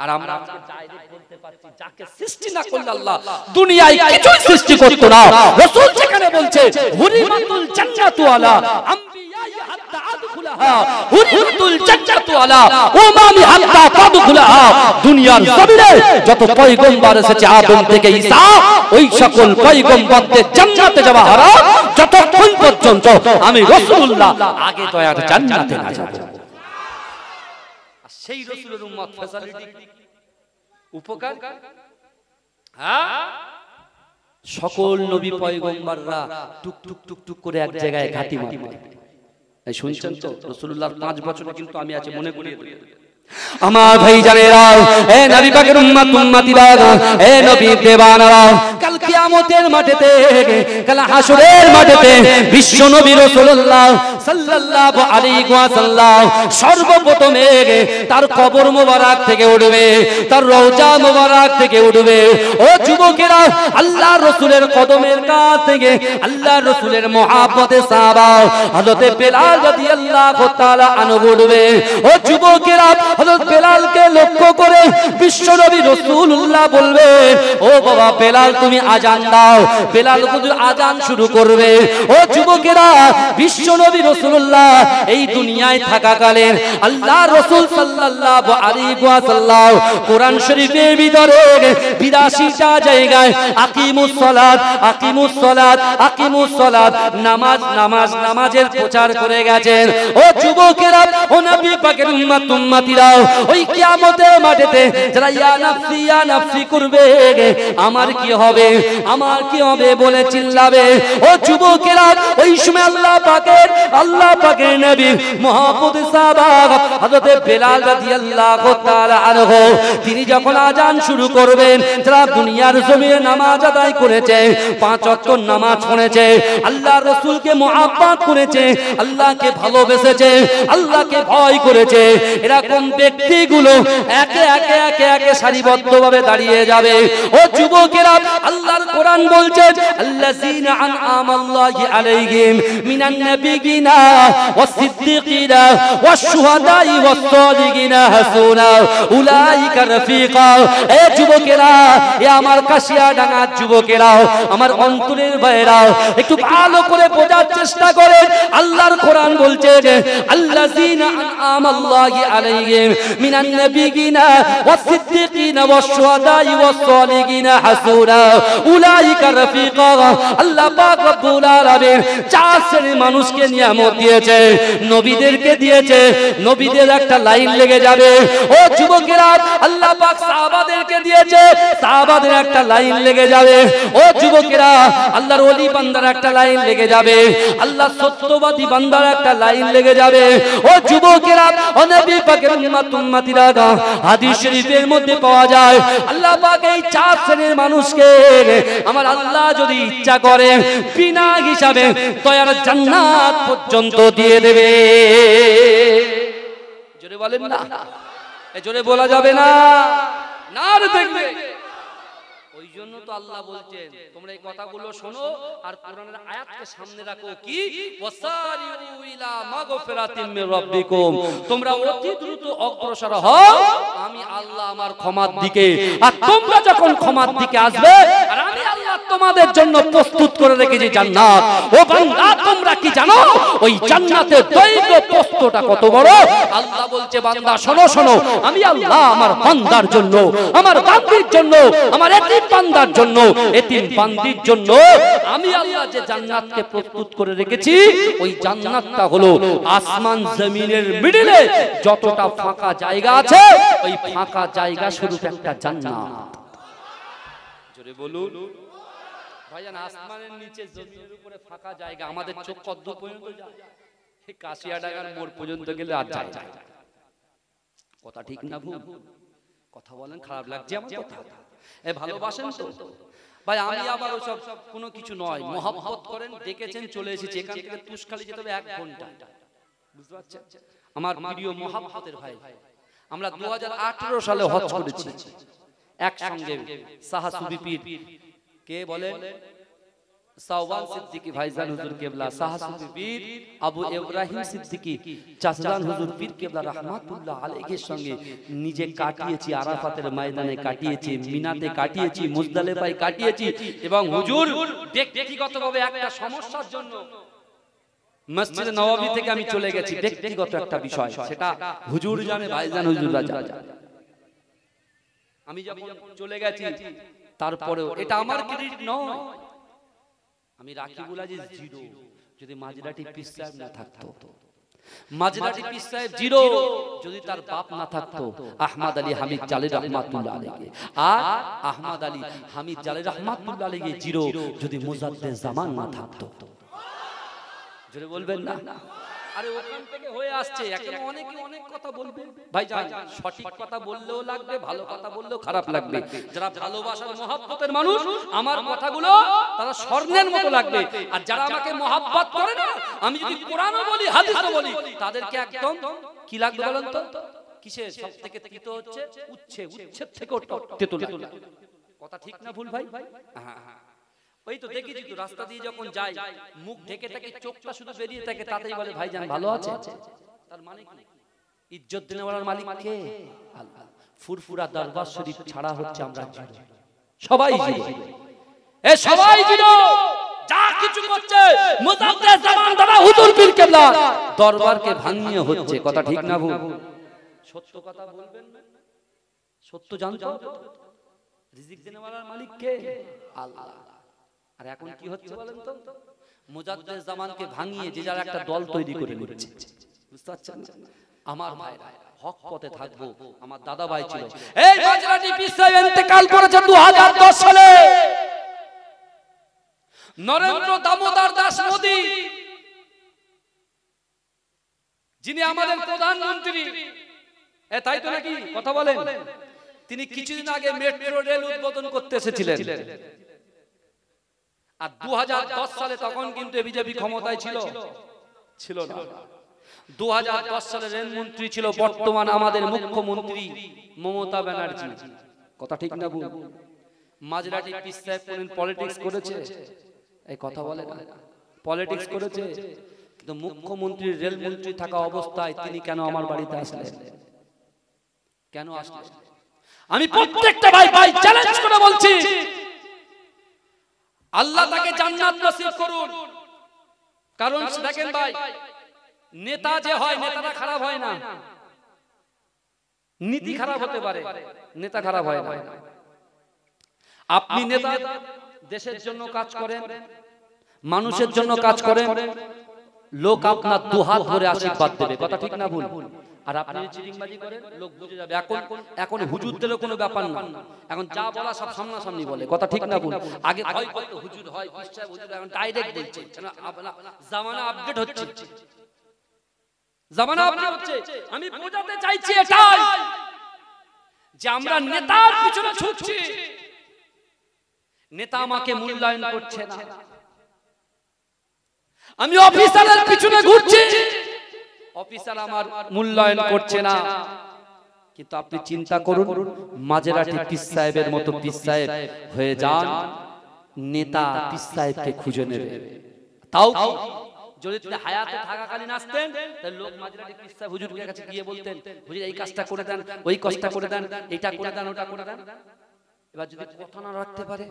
আর আমরা আজকে ডাইরেক্ট বলতে পারছি, যাকে সৃষ্টি না করলে আল্লাহ দুনিয়ায় কিছুই সৃষ্টি করত না। রাসূল যেখানে বলছে হুরিমাতুল জান্নাতু আলা আম্বিয়াই হাত্তা আদখুলাহা কুল্লাহা হুরিয়াতুল জান্নাতু আলা উমামি হাত্তা তাদখুলাহা। দুনিয়ার জমিনে যত পয়গম্বর এসেছে আদম থেকে ঈসা, ওই সকল পয়গম্বরদের জান্নাতে যাওয়া হারাম যতক্ষণ পর্যন্ত আমি রাসূলুল্লাহ আগে দয়ার জান্নাতে না যাব। সেই রাসূলের উম্মত ফ্যাসিলিটি উপকার, হ্যাঁ, সকল নবী পয়গম্বররা টুক টুক টুক টুক করে এক জায়গায় ঘাঁটি মারে। এই শুনছেন তো, রাসূলুল্লাহর 5 বছরে কিন্তু আমি আছে মনে করিয়ে দিই আমার ভাই জানেরা, এ নবী পাকের উম্মত উম্মতিরা, এ নবী দেওয়ানারা, কাল কিয়ামতের মাঠেতে, কাল হাসরের মাঠেতে বিশ্ব নবী রাসূলুল্লাহ সাল্লাল্লাহু আলাইহি ওয়াসাল্লাম সর্বপ্রথমে তার কবর মোবারক থেকে উঠবে, তার রওজা মোবারক থেকে উঠবে। ও যুবকেরা, আল্লাহর রাসূলের কদমের কাছ থেকে আল্লাহর রাসূলের মহব্বতে সাহাবা হযরত বেলাল রাদিয়াল্লাহু তাআলা আনহু উঠবে। ও যুবকেরা, হযরত বেলালকে লক্ষ্য করে বিশ্বনবী রাসূলুল্লাহ বলবে, ও বাবা বেলাল তুমি আযান দাও। বেলাল হুজুর আযান শুরু করবে। ও যুবকেরা, বিশ্বনবী রাসূলুল্লাহ এই দুনিয়ায় থাকাকালীন আল্লাহর রাসূল সাল্লাল্লাহু আলাইহি ওয়াসাল্লাম কোরআন শরীফের ভিতরে 82টা জায়গায় আকিমুস সালাত, আকিমুস সালাত, আকিমুস সালাত, নামাজ নামাজ নামাজের প্রচার করে গেছেন। ও যুবকেরা, ও নবী পাকের উম্মত উম্মতিরা, ওই কিয়ামতের মাঠেতে যারা ইয়া নাফসি করবে, আমার কি হবে, আমার কি হবে বলে চিল্লাবে। ও যুবকেরা, ওই সময় আল্লাহ পাকের নবী মুহাম্মদ সাহাবা হযরত বেলাল রাদিয়াল্লাহু তাআলা আনহু তিনি যখন আযান শুরু করবেন, যারা দুনিয়ার জমিনে নামাজ আদায় করেছে, 5 ওয়াক্ত নামাজ পড়েছে, আল্লাহর রাসূলকে মুহাব্বত করেছে, আল্লাহকে ভালোবেসেছে, আল্লাহকে ভয় করেছে, এরকম ব্যক্তিগুলো একে একে একে একে সারিবদ্ধভাবে দাঁড়িয়ে যাবে। ও যুবকেরা, আল্লাহর কোরআন বলছে, আল্লাযীনা আনআমা আল্লাহু আলাইহিম মিনান নাবিয়িনা ওয়াস সিদ্দিকিনা ওয়াস শুহাদাই ওয়াস সালিহিনা হাসুনা উলাইকা রাফিকা। এ যুবকেরা, এ আমার কাশিয়াডাঙ্গার যুবকেরা, আমার অন্তরের ভাইরা, একটু ভালো করে বোঝার চেষ্টা করেন। আল্লাহর কোরআন বলছে যে আল্লাযীনা আনআমা আল্লাহু আলাইহিম মিনান নাবিয়িনা ওয়াস সিদ্দিকিনা ওয়াস শুহাদাই ওয়াস সালিহিনা হাসুনা উলাইকা রাফিকা। আল্লাহ পাক রব্বুল আলামিন 4 শ্রেণীর মানুষকে নিয়ামত দিয়েছে, নবীদেরকে দিয়েছে, নবীদের একটা লাইন লেগে যাবে। ও যুবকেরা, আল্লাহ পাক সাহাবাদেরকে দিয়েছে, সাহাবাদের একটা লাইন লেগে যাবে। ও যুবকেরা, আল্লাহর ওলি বান্দার একটা লাইন লেগে যাবে, আল্লাহ সত্যবাদী বান্দার একটা লাইন লেগে যাবে। ও যুবকেরা, ও নবী পাকের উম্মত উম্মতিরা, হাদিস শরীফের মধ্যে পাওয়া যায় আল্লাহ পাক এই 4 শ্রেণীর মানুষকে আমার আল্লাহ যদি ইচ্ছা করে বিনা হিসাবে দয়ার জান্নাত পর্যন্ত দিয়ে দেবে। জোরে বলেন না, এ জোরে বলা যাবে না, নার দেখবে। ওই জন্য তো আল্লাহ বলছেন তোমরা এই কথাগুলো শোনো আর কোরআনের আয়াতকে সামনে রাখো, কি ওয়াসারিউ ইলা মাগফিরাতিম মির রাব্বিকুম, তোমরা অতি দ্রুত অগ্রসর হও আমি আল্লাহ আমার ক্ষমার দিকে। আর তোমরা যখন ক্ষমার দিকে আসবে, আর আমি আল্লাহ তোমাদের জন্য প্রস্তুত করে রেখেছি জান্নাত। ও বান্দা, তোমরা কি জানো ওই জান্নাতের দৈর্ঘ্য প্রস্থটা কত বড়? আল্লাহ বলছে বান্দা শোনো শোনো, আমি আল্লাহ আমার বান্দার জন্য, আমার বান্দির জন্য, আমার এতিম বান্দার জন্য, এতিম বান্দির জন্য আমি আল্লাহ যে জান্নাতকে প্রস্তুত করে রেখেছি, ওই জান্নাতটা হলো আসমান জমিনের মিডলে যতটা ফাঁকা জায়গা আছে, ওই ফাঁকা জায়গা শুধু একটা জান্নাত। জোরে বলুন ভাইজান, আসমানের নিচে জমিনের উপরে ফাঁকা জায়গা, আমাদের চোখ কত পর্যন্ত যায়? এই কাশিয়াডাঙ্গার মোড় পর্যন্ত গেলে আর যায় না। কথা ঠিক না ভুল? কথা বলেন, খারাপ লাগছে আমার কথা? এ ভালোবাসেন তো ভাই? আমি আবার ওসব কোনো কিছু নয়, মহব্বত করেন, দেখেছেন, চলে এসেছি। এখান থেকে তুষখালি যেতে হবে 1 ঘন্টা, বুঝতে পারছেন? আমার প্রিয় মহব্বতের ভাই, আমরা 2018 সালে হজ করেছি একসঙ্গে। সাহাসুবি পীর কে বলে? সাওবান সিদ্দিকী ভাইজান হুজুর কেবলা, সাহাসুবি পীর আবু ইব্রাহিম সিদ্দিকী চাচাজান হুজুর পীর কেবলা রাহমাতুল্লাহ আলাইহির সঙ্গে নিজে কাটিয়েছি, আরাফাতের ময়দানে কাটিয়েছি, মিনাতে কাটিয়েছি, মুজদালিফায় কাটিয়েছি। এবং হুজুর ব্যক্তিগতভাবে একটা সমস্যার জন্য মসজিদে নববী থেকে আমি চলে গেছি, ব্যক্তিগত একটা বিষয়, সেটা হুজুর জানে, ভাইজান হুজুররা জানে। আমি যখন চলে গেছি তারপরেও এটা আমার ক্রেডিট নয়, আমি রাকিবুল আজিজ জিরো। যদি মাঝরাটি পীর সাহেব না থাকতো, মাঝরাটি পীর সাহেব জিরো যদি তার বাপ না থাকতো আহমদ আলী হামিদ জালি রহমাতুল্লাহ আলাইহি, আর আহমদ আলী হামিদ জালি রহমাতুল্লাহ আলাইহি জিরো যদি মুজাদ্দেদ জামান না থাকতো। জোরে বলবেন না? আরে ওখান থেকে হয়ে আসছে, এখনো অনেকে অনেক কথা বলবে ভাই, যান সঠিক কথা বললেও লাগবে, ভালো কথা বললেও খারাপ লাগবে। যারা ভালোবাসার মহব্বতের মানুষ, আমার কথাগুলো তারা স্বর্ণের মতো লাগবে। আর যারা আমাকে মহব্বত করে না, আমি যদি কোরআনও বলি হাদিসও বলি, তাদেরকে একদম কি লাগবে বলেন তো? কিসের সবথেকে তিতো হচ্ছে? উচ্ছেদ থেকে তেতো লাগে। কথা ঠিক না ভুল ভাই? হ্যাঁ হ্যাঁ, ওই তো দেখেছি তো, রাস্তা দিয়ে যখন যাই মুখ ঢেকে থাকে, চোখটা শুধু বেরিয়ে থাকে, তাতেই বলে ভাইজান ভালো আছে। তার মানে কি? ইজ্জত দেওয়ার মালিক কে? আল্লাহ। ফুরফুরা দরবার শরীফ ছাড়া হচ্ছে আমরা জিরো, সবাই জিরো, এ সবাই জিরো। যা কিছু করছে মুজাদ্দেদ জামান দাদা হুজুর পীর কেবলা দরবারকে ভাঙিয়ে হচ্ছে। কথা ঠিক না ভুল? সত্য কথা বলবেন না, সত্য জানতো। রিজিক দেওয়ার মালিক কে? আল্লাহ। আর এখন কি হচ্ছে বলেন তো? মুজাদ্দেদ জামানকে ভাঙিয়ে যে যার একটা দল তৈরি করে নিচ্ছে। বুঝতে পারছেন? আমার ভাইরা হক পথে থাকবো। আমার দাদা ভাই ছিল, এই মাঝরাটি পীর সাহেব ইন্তেকাল করেছে 2010 সালে। নরেন্দ্র দামোদর দাস মোদি, যিনি আমাদের প্রধানমন্ত্রী, তাই তো নাকি কথা বলেন, তিনি কিছুদিন আগে মেট্রো রেল উদ্বোধন করতে এসেছিলেন। আর 2010 সালে তখন কিন্তু বিজেপি ক্ষমতায় ছিল না। 2010 সালে রেলমন্ত্রী ছিল বর্তমান আমাদের মুখ্যমন্ত্রী মমতা ব্যানার্জি। কথা ঠিক না ভুল? মাঝরাটি পীর সাহেব কোনদিন পলিটিক্স করেছে? এই কথা বলে না, পলিটিক্স করেছে। কিন্তু মুখ্যমন্ত্রী রেলমন্ত্রী থাকা অবস্থায় তিনি কেন আমার বাড়িতে আসলেন? কেন আসলেন? আমি প্রত্যেকটা ভাই চ্যালেঞ্জ করে বলছি, আল্লাহ তাকে জান্নাত নসিব করুন। কারণ দেখেন ভাই, নেতা যে হয়, নেতাটা খারাপ হয় না, নীতি খারাপ হতে পারে, নেতা খারাপ হয় না। আপনি নেতা দেশের জন্য কাজ করেন, মানুষের জন্য কাজ করেন, লোক আপনার দুহাত ধরে আশীর্বাদ দেবে। কথা ঠিক না ভুল? আর আপনি চিটিংবাজি করেন, লোক বুঝে যাবে। এখন হুজুরদের কোনো ব্যাপার না, এখন যা বলা সব সামনাসামনি বলে। কথা ঠিক না ভুল? আগে ভয় করতে হুজুর হয়, হুজুর, এখন ডাইরেক্ট বলছে। জামানা আপডেট হচ্ছে, জামানা আপডেট হচ্ছে। আমি বোঝাতে চাইছি এটাই, যে আমরা নেতার পিছনে ছুটছি, নেতা আমাকে মূল্যায়ন করছে না। আমি অফিসারের পিছনে ঘুরছি, অফিসার আমার মূল্যায়ন করছে না। কিন্তু আপনি চিন্তা করুন, মাঝরাটি পীর সাহেবের মতো পীর সাহেব হয়ে যান, নেতা পীর সাহেবকে খুঁজে নেবে। তাও যদি তিনি হায়াতে থাকাকালীন আসতেন, তাহলে লোক মাঝরাটি পীর সাহেব হুজুরের কাছে গিয়ে বলতেন, হুজুর এই কাজটা করে দেন, ওই কাজটা করে দেন, এটা করে দেন, ওটা করে দেন। এবার যদি কথা না রাখতে পারে,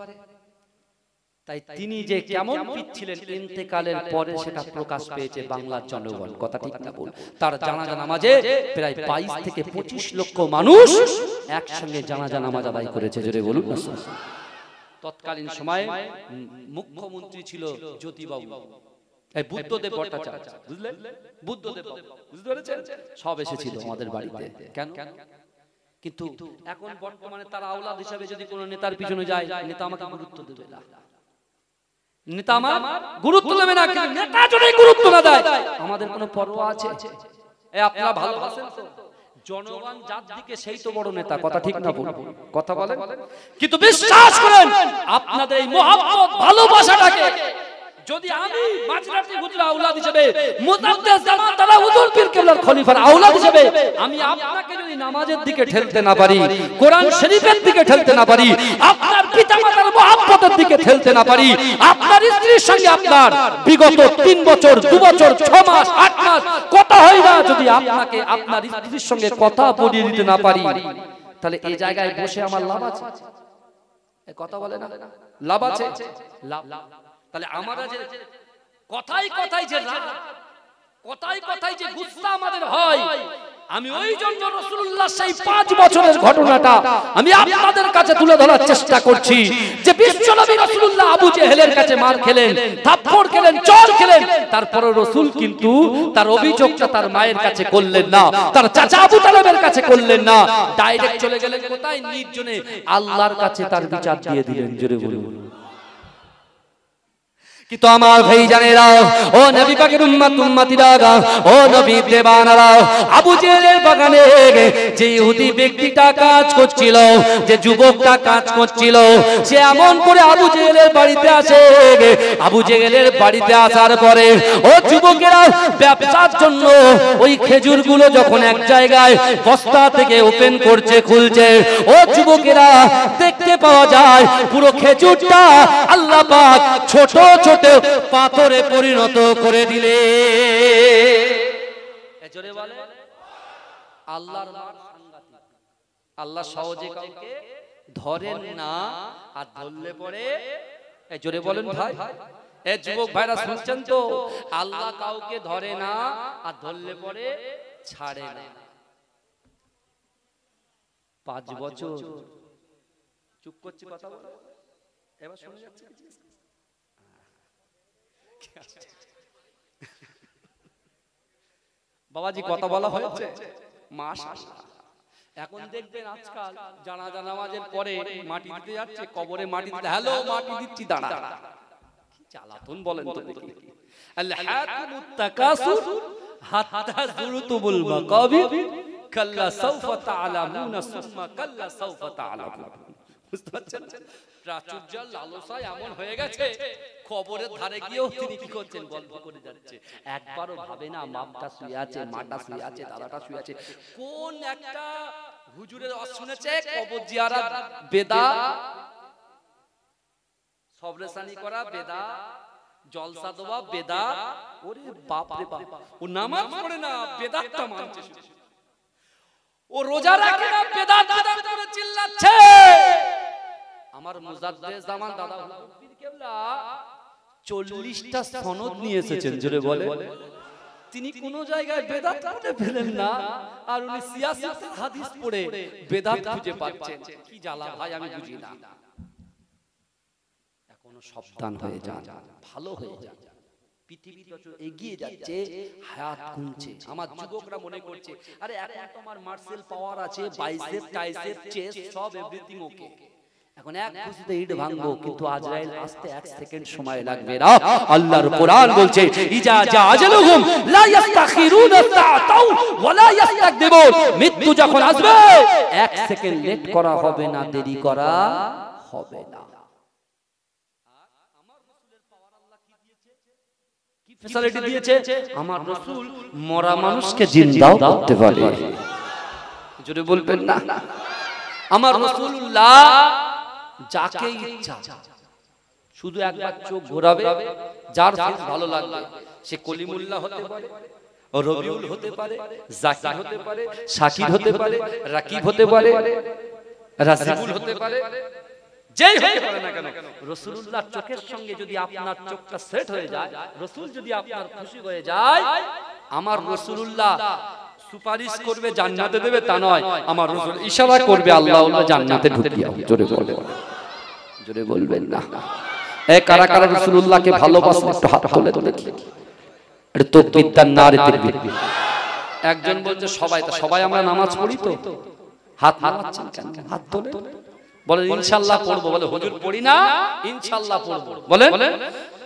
তাই তিনি যে কেমন পীর ছিলেন, ইন্তেকালের পরে সেটা প্রকাশ পেয়েছে বাংলার জনগণ। কথা ঠিক না বল? তার জানাজা নামাজে প্রায় 22 থেকে 25 লক্ষ মানুষ একসঙ্গে জানাজা নামাজ আদায় করেছে। জোরে বলুন না। তৎকালীন সময়ে মুখ্যমন্ত্রী ছিল জ্যোতিবাবু, এই বুদ্ধদেব ভট্টাচার্য, বুঝলেন? বুদ্ধদেব, বুঝতে পেরেছেন? সব এসেছিল আমাদের বাড়িতে। কেন? কিন্তু এখন বর্তমানে তার আওলাদ হিসাবে যদি কোনো নেতার পিছনে যায়, নেতা আমাকে গুরুত্ব দেবে না, নেতা আমার গুরুত্ব দেবে না। কিন্তু নেতা যদি গুরুত্ব না দেয়, আমাদের কোনো পরোয়া আছে? আপনারা ভালোবাসেন তো জনগণ যার দিকে, সেই তো বড় নেতা। কথা ঠিক না বল? কথা বলেন। কিন্তু বিশ্বাস করেন, আপনাদের এই মহব্বত ভালোবাসাটাকে যদি আমি মাঝরাটি হুজুর আওলাদ হিসেবে, মুজাদ্দেদ জামান দাদা হুজুর পীর কেবলার খলিফার আওলাদ হিসেবে আমি আপনাকে যদি নামাজের দিকে ঠেলতে না পারি, কোরআন শরীফের দিকে ঠেলতে না পারি, আপনার পিতামাতার মহব্বতের দিকে ঠেলতে না পারি, আপনার স্ত্রীর সঙ্গে আপনার বিগত 3 বছর, 2 বছর, 6 মাস, 8 মাস কথা হয় না, যদি আপনাকে আপনার স্ত্রীর সঙ্গে কথা বলিয়ে দিতে না পারি, তাহলে এই জায়গায় বসে আমার লাভ আছে? কথা বলে না, লাভ আছে? লাভ। তাহলে আমরা যে কথাই যে কথায় কথায় যে গুসা আমাদের হয়, আমি ওই জন্য রাসূলুল্লাহ সেই 5 বছরের ঘটনাটা আমি আপনাদের কাছে তুলে ধরার চেষ্টা করছি যে বিশ্বনবী রাসূলুল্লাহ আবু জেহেলের কাছে মার খেলেন, থাপ্পড় খেলেন, চর খেলেন, তারপরে রাসূল কিন্তু তার অভিযোগটা তার মায়ের কাছে করলেন না, তার চাচা আবু তালেবের কাছে করলেন না, ডাইরেক্ট চলে গেলেন কোথায়? নির্জনে আল্লাহর কাছে তার বিচার দিয়ে দিলেন। জোরে বলুন। কিন্তু আমার ভাই জানেরা, ও নবী পাকের উম্মতিরা, ও নবী দেবানারা, আবু জেহেলের বাগানে যে ইহুদি ব্যক্তিটা কাজ করছিল, যে যুবকটা কাজ করছিল, সে এমন করে আবু জেহেলের বাড়িতে আসে। আবু জেহেলের বাড়িতে আসার পরে ও যুবকেরা ব্যবসার জন্য ওই খেজুরগুলো যখন এক জায়গায় বস্তা থেকে ওপেন করছে, খুলছে, ও যুবকেরা দেখতে পাওয়া যায় পুরো খেজুরটা আল্লাহ পাক ছোট ছোট পাথরে পরিণত করে দিলে। জোরে বলে আল্লাহর মার সাংঘাতিক। আল্লাহ সহজে কাউকে ধরেন না, আর ধরলে পরে জোরে বলেন ভাই, এ যুবক ভাইরা শুনছেন তো? আল্লাহ কাউকে ধরে না, আর ধরলে পরে ছাড়ে না। 5 বছর চুপ করছি, কথা বলো, এবার শুনে যাচ্ছে। বাবাজি কথা বলা হয়েছে? মাশাআল্লাহ। এখন দেখবেন আজকাল জানাজা নামাজের পরে মাটি দিতে যাচ্ছে, কবরে মাটি দিতে, হ্যালো মাটি দিচ্ছি, দাঁড়া। কি চালাতুন বলেন তো দেখি। আল হাকুমুত তাকাসুর হাত্তা যুরতুমুল মাকাবির কাল্লা সাওফা তাআলামুনা সুম্মা কাল্লা সাওফা তাআলামুন। বুঝতে পারছেন? প্রাচুর্য লালসায় এমন হয়ে গেছে, কবরের ধারে গিয়েও তিনি কি করছেন? গল্প করে যাচ্ছে। একবারও ভাবে না বাপটা শুয়ে আছে, মাটা শুয়ে আছে, দাদাটা শুয়ে আছে। কোন একটা হুজুরের ওয়াজ শুনেছে কবর জিয়ারত বেদা, সবরেসানি করা বেদা, জলসা দেওয়া বেদা। ওরে বাপ রে বাপ, ও নামাজ পড়ে না, বেদাতটা মানছে। ও রোজা রাখে না, বেদাত বেদাত করে চিল্লাচ্ছে। আমার মুজাদ্দেদ জামান দাদা হুজুর কেবলা 40টা সনদ নিয়ে এসেছেন। জোরে বলে, তিনি কোন জায়গায় বেদাত খুঁজে পেলেন না, আর উনি সিয়াসতের হাদিস পড়ে বেদাত খুঁজে পাচ্ছেন। কি জ্বালা ভাই, আমি বুঝি না। এখনো সাবধান হয়ে যান, ভালো হয়ে যান। পৃথিবী যত এগিয়ে যাচ্ছে, হায়াত কমছে। আমার যুবকরা মনে করছে আরে এখন তো আমার মার্শাল পাওয়ার আছে, বাইসেপ টাইসেপ চেস্ট সব এভরিথিং ওকে, এখন এক খুশিতে ইট ভাঙবো, কিন্তু আজরাইল আসতে 1 সেকেন্ড সময় লাগবে না। আল্লাহর কোরআন বলছে ইজা জা আজালুহুম লা ইস্তাখিরুনা সাআতাও ওয়া লা ইস্তাকদিমুন। মৃত্যু যখন আসবে 1 সেকেন্ড লেট করা হবে না, দেরি করা হবে না। আমার রাসূলের পাওয়ার আল্লাহ কি দিয়েছে, কি ফ্যাসিলিটি দিয়েছে? আমার রাসূল মরা মানুষকে জিন্দাও করতে পারে। জোরে বলবেন না? আমার রাসূলুল্লাহ যাকে ইচ্ছা শুধু একবার চোখ ঘোরাবে, যার ভালো লাগবে, সে কলিমুল্লাহ হতে পারে, রবিউল হতে পারে, জাকির হতে পারে, শাকির হতে পারে, রাকিব হতে পারে, রাজিবুল হতে পারে, যেই হতে পারে না কেন, রাসূলুল্লাহর চোখের সঙ্গে যদি আপনার চোখটা সেট হয়ে যায়, রাসূল যদি আপনার খুশি হয়ে যায়, আমার রাসূলুল্লাহ সুপারিশ করবে জান্নাতে দেবে তা নয়, আমার রাসূল ইশারা করবে আল্লাহ জান্নাতে ঢুকিয়ে। জোরে বলে, জোরে বলবেন না? এ কারা কারা রাসূলুল্লাহকে ভালোবাসেন একটু হাত তুলে দেখি। এটা তাকবীর দান, নারে তাকবীর। একজন বলছে সবাই, তো সবাই আমরা নামাজ পড়ি তো, হাত নামাচ্ছেন কেন? হাত তোলে, বলে ইনশাআল্লাহ পড়বো। বলে হুজুর পড়ি না, ইনশাআল্লাহ পড়বো। বলেন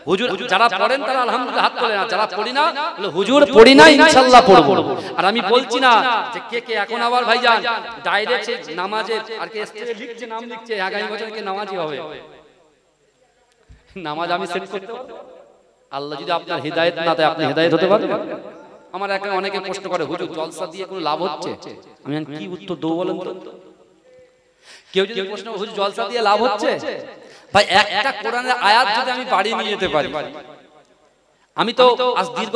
হুজুর যারা পড়েন তারা আলহামদুলিল্লাহ হাত তোলেন, আর যারা পড়ি না বলে হুজুর পড়ি না, ইনশাআল্লাহ পড়বো। আর আমি বলছি না যে কে কে এখন আবার ভাইজান ডাইরেক্ট নামাজে আর কে স্টেজে লিখছে, নাম লিখছে, আগামী বছর কে নামাজি হবে। নামাজ আমি সেট করতে পারবো? আল্লাহ যদি আপনার হিদায়াত না দেয়, আপনি হিদায়াত হতে পারবেন? আমার এখানে অনেকে প্রশ্ন করে হুজুর জলসা দিয়ে কোনো লাভ হচ্ছে? আমি কি উত্তর দেবো বলেন তো? কেউ যদি প্রশ্ন করে হুজুর জলসা দিয়ে লাভ হচ্ছে, ভাই একটা কোরআনের আয়াত যদি আমি বাড়ি নিয়ে যেতে পারি, আমি তো আজ দীর্ঘ